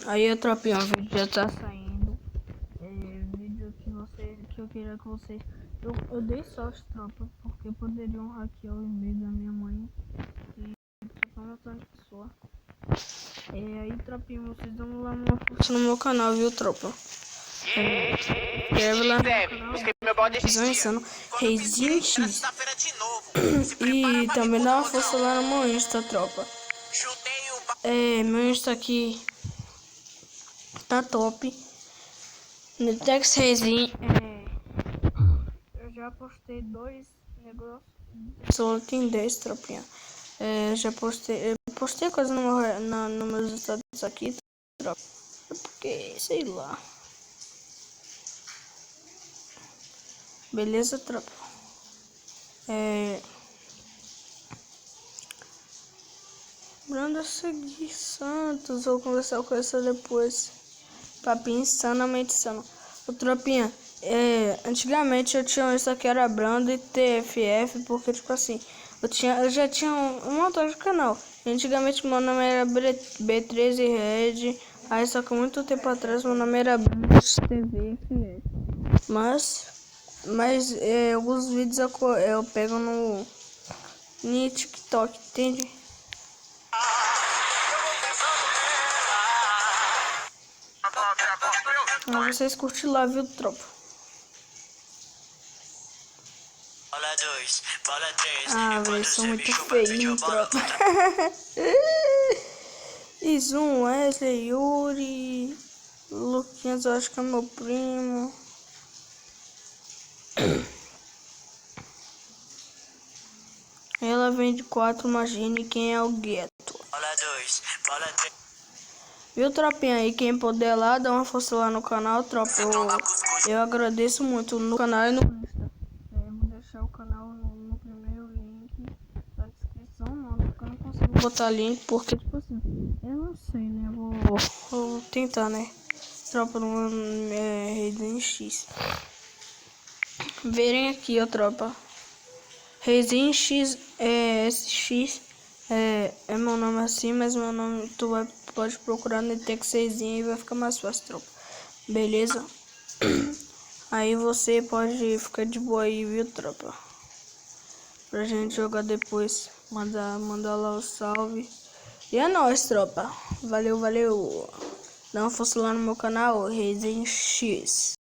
Aí a tropinha, o vídeo já tá saindo. Vídeo que eu queria que vocês. Eu dei sorte, tropa, porque poderiam hackear o e-mail da minha mãe. E só matando pessoa. Aí, tropinha, vocês dão lá uma força no meu canal, viu, tropa? Inscreve lá no meu canal. Insano, Reizinho X. E também dá uma força lá no meu Insta, tropa. Meu Insta aqui tá top. Nitex Reizinho. Eu já postei 2 negócios. Só tem 10, tropinha. Já postei. Eu postei coisa no meus status aqui, tropa. Porque, sei lá. Beleza, tropa? Branda seguir Santos, vou conversar com essa depois. Papinho insanamente insano. Ô, tropinha, antigamente eu tinha isso aqui, era Branda e TFF, porque tipo assim, eu já tinha um montão de canal. Antigamente meu nome era B13 Red, aí só que muito tempo atrás meu nome era Branda TV FF. Mas alguns vídeos eu pego no TikTok, entende? Mas vocês curtem lá, viu, tropa? Velho, são muito feios, tropa. E Zoom, Wesley, Yuri, Luquinhas, eu acho que é meu primo. Ela vem de 4, imagine quem é o Gueto. Viu, tropinha aí? Quem puder lá, dá uma força lá no canal, tropa. Eu agradeço muito no canal e no Insta. Vou deixar o canal no primeiro link da descrição, mano. Porque eu não consigo botar link, porque, tipo assim, eu não sei, né? Vou tentar, né? Tropa no Resident X. Verem aqui, ó, tropa. Resident X, SX. É meu nome assim, mas meu nome pode procurar no Texazinho e vai ficar mais fácil, tropa. Beleza? Aí você pode ficar de boa aí, viu, tropa? Pra gente jogar depois. Mandar lá o salve. E é nóis, tropa. Valeu. Dá uma força lá no meu canal, Resident X.